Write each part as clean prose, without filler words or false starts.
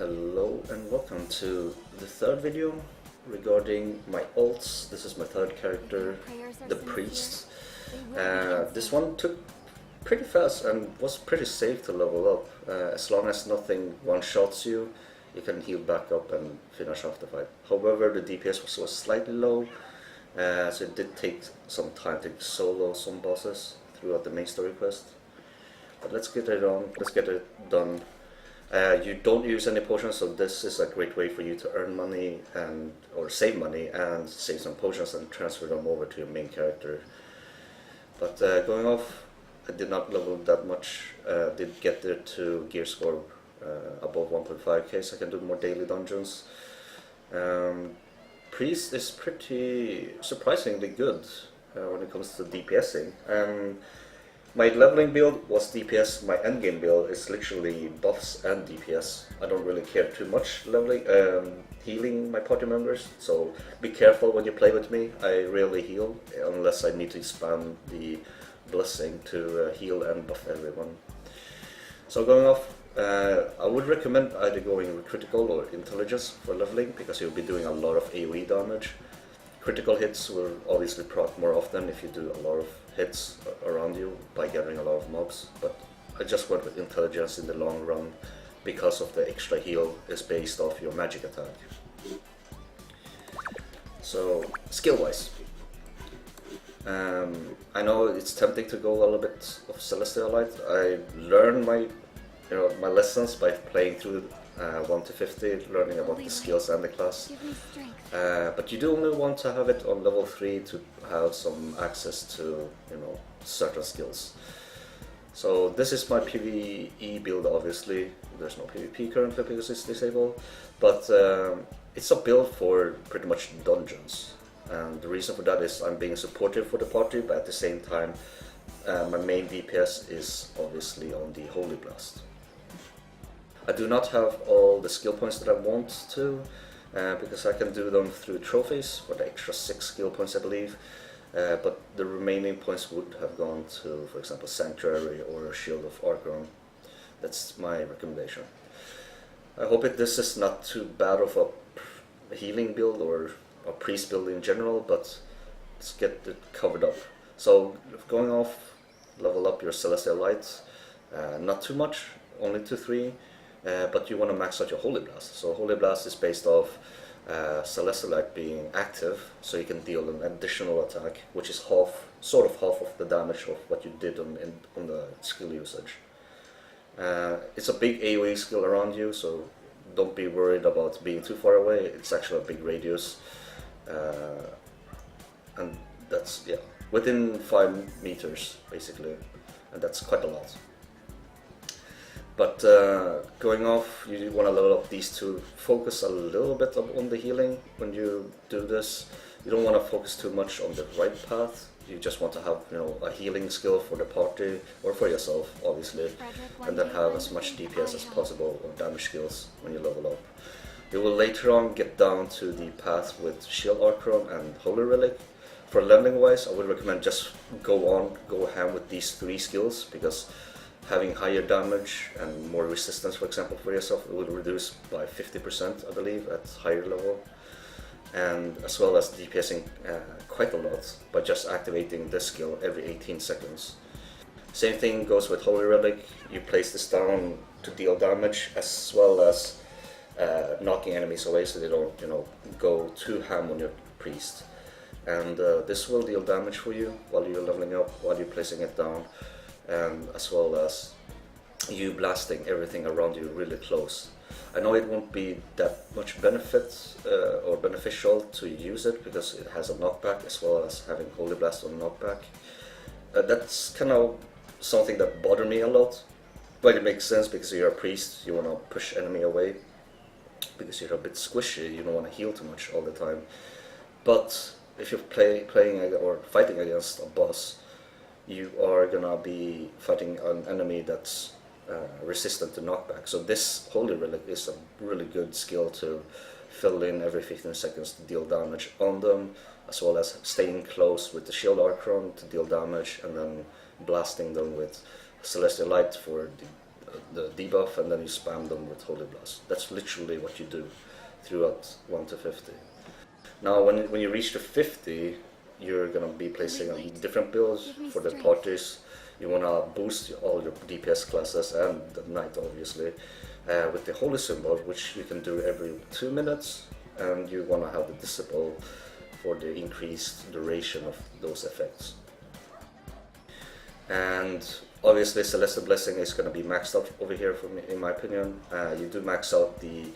Hello and welcome to the third video regarding my alts. This is my third character, the priest. This one took pretty fast and was pretty safe to level up. As long as nothing one-shots you, you can heal back up and finish off the fight. However, the DPS was slightly low, so it did take some time to solo some bosses throughout the main story quest. But let's get it on. Let's get it done. You don't use any potions, so this is a great way for you to earn money or save money and save some potions and transfer them over to your main character. But going off, I did not level that much. Did get there to gear score above 1.5k, so I can do more daily dungeons. Priest is pretty surprisingly good when it comes to DPSing. My leveling build was DPS, my endgame build is literally buffs and DPS. I don't really care too much healing my party members, so be careful when you play with me. I rarely heal, unless I need to spam the blessing to heal and buff everyone. So going off, I would recommend either going with critical or intelligence for leveling, because you'll be doing a lot of AoE damage. Critical hits will obviously proc more often if you do a lot of hits around you by gathering a lot of mobs, but I just went with intelligence in the long run because of the extra heal is based off your magic attack. So skill wise, I know it's tempting to go a little bit of Celestial Light. I learned my lessons by playing through 1 to 50, learning about the skills and the class. But you do only want to have it on level 3 to have some access to certain skills. So this is my PvE build. Obviously there's no PvP currently because it's disabled, but it's a build for pretty much dungeons, and the reason for that is I'm being supportive for the party, but at the same time my main DPS is obviously on the Holy Blast. I do not have all the skill points that I want to, because I can do them through trophies for the extra 6 skill points I believe, but the remaining points would have gone to, for example, Sanctuary or Shield of Archon. That's my recommendation. I hope this is not too bad of a healing build or a priest build in general, but let's get it covered up. So going off, level up your Celestial Light, not too much, only to 3. But you want to max out your Holy Blast. So Holy Blast is based off Celestial Light being active, so you can deal an additional attack, which is sort of half of the damage of what you did on the skill usage. It's a big AoE skill around you, so don't be worried about being too far away. It's actually a big radius, and that's within 5 meters basically, and that's quite a lot. But going off, you want to level up these two. Focus a little bit on the healing when you do this. You don't want to focus too much on the right path. You just want to have a healing skill for the party or for yourself, obviously, and then have as much DPS as possible or damage skills when you level up. You will later on get down to the path with Shield Archon and Holy Relic. For leveling wise, I would recommend just go ham with these 3 skills, because having higher damage and more resistance, for example, for yourself, it will reduce by 50%, I believe, at higher level, and as well as DPSing quite a lot by just activating this skill every 18 seconds. Same thing goes with Holy Relic. You place this down to deal damage as well as knocking enemies away, so they don't go too ham on your priest. And this will deal damage for you while you're leveling up, while you're placing it down, and as well as you blasting everything around you really close. I know it won't be that much benefit or beneficial to use it because it has a knockback as well as having Holy Blast on knockback. That's kind of something that bothered me a lot, but it makes sense because you're a priest, you want to push enemy away because you're a bit squishy, you don't want to heal too much all the time. But if you're playing or fighting against a boss, you are gonna be fighting an enemy that's resistant to knockback. So this Holy Relic is a really good skill to fill in every 15 seconds to deal damage on them, as well as staying close with the Shield Archon to deal damage, and then blasting them with Celestial Light for the the debuff, and then you spam them with Holy Blast. That's literally what you do throughout 1 to 50. Now when you reach the 50, you're gonna be placing on different builds for the parties. You wanna boost all your DPS classes and the knight obviously with the holy symbol, which you can do every 2 minutes, and you wanna have the disciple for the increased duration of those effects. And obviously Celestial Blessing is gonna be maxed out over here for me, in my opinion. You do max out the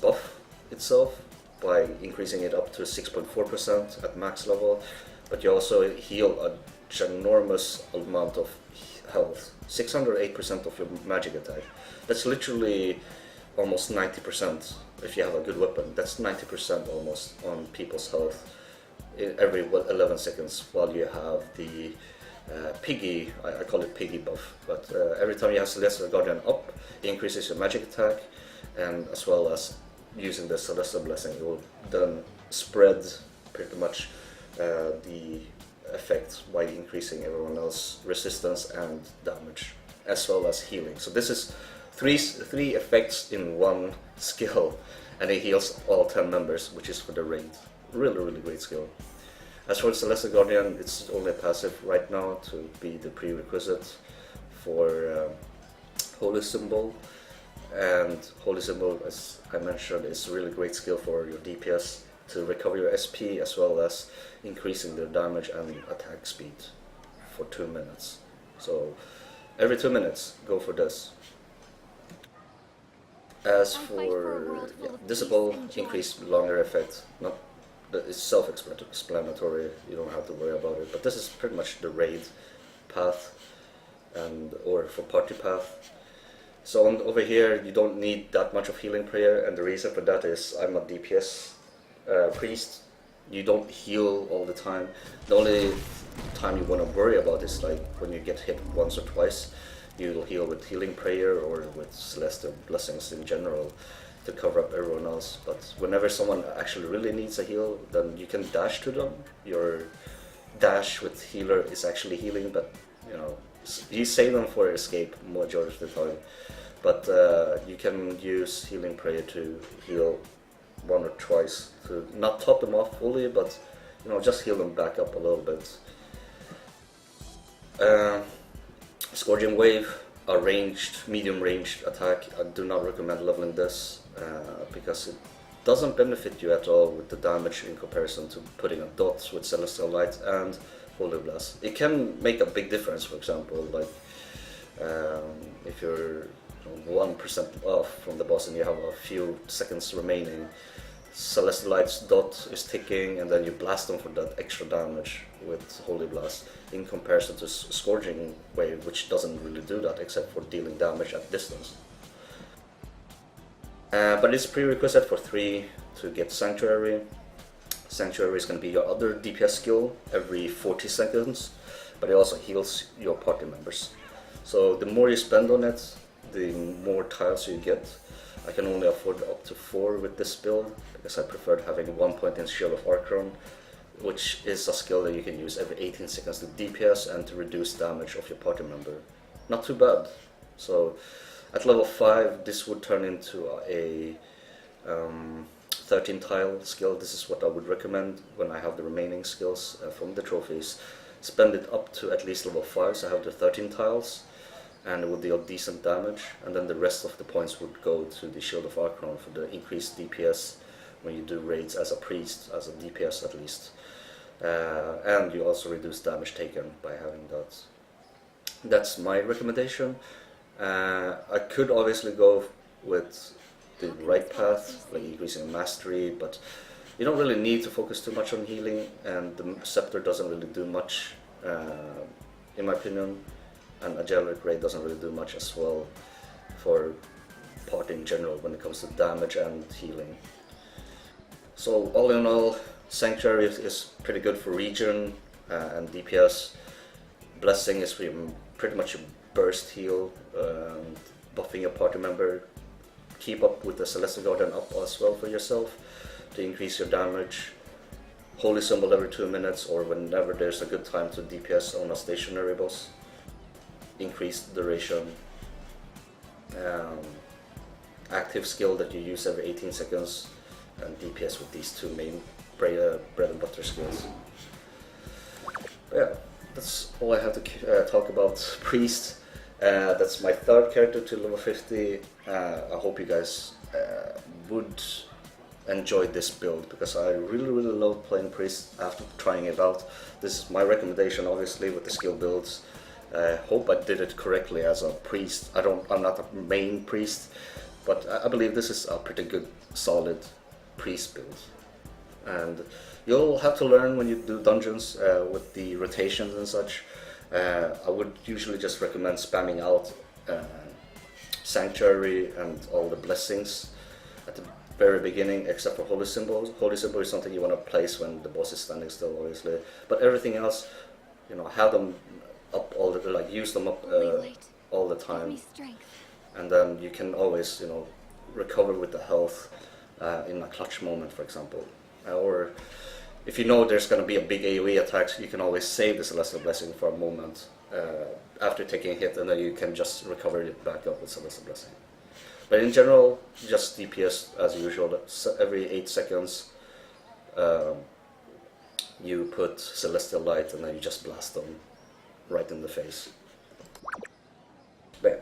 buff itself by increasing it up to 6.4% at max level, but you also heal a ginormous amount of health, 608% of your magic attack. That's literally almost 90% if you have a good weapon. That's 90% almost on people's health every 11 seconds, while you have the piggy, I call it piggy buff, but every time you have Celestial Guardian up, it increases your magic attack, and as well as using the Celestial Blessing, it will then spread pretty much the effect by increasing everyone else's resistance and damage, as well as healing. So this is three effects in one skill, and it heals all 10 members, which is for the raid. Really great skill. As for Celestial Guardian, it's only a passive right now to be the prerequisite for Holy Symbol. And Holy Symbol, as I mentioned, is a really great skill for your DPS to recover your SP, as well as increasing their damage and attack speed for 2 minutes. So every 2 minutes, go for this. As for Disciple, increased longer effect. It's self-explanatory, you don't have to worry about it, but this is pretty much the raid path or for party path. So over here you don't need that much of healing prayer, and the reason for that is I'm a DPS priest. You don't heal all the time. The only time you want to worry about is like when you get hit once or twice. You'll heal with healing prayer or with Celestial Blessings in general to cover up everyone else. But whenever someone actually really needs a heal, then you can dash to them. Your dash with healer is actually healing, but you know, you save them for escape majority of the time. But you can use healing prayer to heal 1 or twice to not top them off fully, but you know, just heal them back up a little bit. Scourging Wave, a ranged, medium ranged attack. I do not recommend leveling this because it doesn't benefit you at all with the damage in comparison to putting a dot with Celestial Light and Holy Blast. It can make a big difference, for example, like if you're 1% off from the boss and you have a few seconds remaining, Celestial Light's dot is ticking, and then you blast them for that extra damage with Holy Blast, in comparison to Scourging Wave, which doesn't really do that except for dealing damage at distance. But it's prerequisite for 3 to get Sanctuary. Sanctuary is going to be your other DPS skill every 40 seconds, but it also heals your party members. So the more you spend on it, the more tiles you get. I can only afford up to 4 with this build because I preferred having 1 point in Shield of Archon, which is a skill that you can use every 18 seconds to DPS and to reduce damage of your party member. Not too bad. So at level 5 this would turn into a 13 tile skill. This is what I would recommend when I have the remaining skills from the trophies. Spend it up to at least level 5, so I have the 13 tiles, and it would deal decent damage, and then the rest of the points would go to the Shield of Archon for the increased DPS when you do raids as a priest, as a DPS at least. And you also reduce damage taken by having that. That's my recommendation. I could obviously go with the right path, like increasing mastery, but you don't really need to focus too much on healing, and the scepter doesn't really do much, in my opinion. And a Jailbreak Raid doesn't really do much as well for party in general when it comes to damage and healing. So all in all, Sanctuary is pretty good for region and DPS. Blessing is pretty much a burst heal, buffing your party member. Keep up with the Celestial Guardian up as well for yourself to increase your damage. Holy Symbol every 2 minutes or whenever there's a good time to DPS on a stationary boss. increased duration, active skill that you use every 18 seconds, and DPS with these two main bread and butter skills. But yeah, that's all I have to talk about Priest. That's my third character to level 50. I hope you guys would enjoy this build, because I really love playing Priest after trying it out. This is my recommendation, obviously, with the skill builds. Hope I did it correctly as a Priest. I'm not a main Priest, but I believe this is a pretty good, solid Priest build. And you'll have to learn when you do dungeons with the rotations and such. I would usually just recommend spamming out Sanctuary and all the blessings at the very beginning, except for Holy Symbols. Holy Symbol is something you want to place when the boss is standing still, obviously. But everything else, you know, have them up all the, like, use them up all the time. And then you can always, you know, recover with the health in a clutch moment, for example. Or if you know there's going to be a big AoE attack, you can always save the Celestial Blessing for a moment after taking a hit, and then you can just recover it back up with Celestial Blessing. But in general, just DPS as usual. Every 8 seconds you put Celestial Light, and then you just blast them right in the face. But yeah.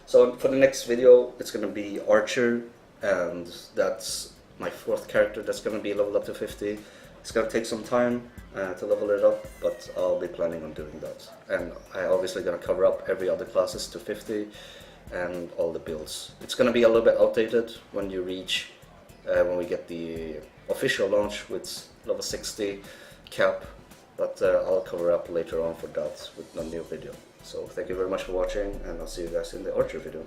So for the next video, it's going to be Archer, and that's my 4th character that's going to be leveled up to 50. It's going to take some time to level it up, but I'll be planning on doing that. And I'm obviously going to cover up every other classes to 50 and all the builds. It's going to be a little bit outdated when you reach, when we get the official launch with level 60 cap, but I'll cover up later on for that with a new video. So thank you very much for watching, and I'll see you guys in the Archer video.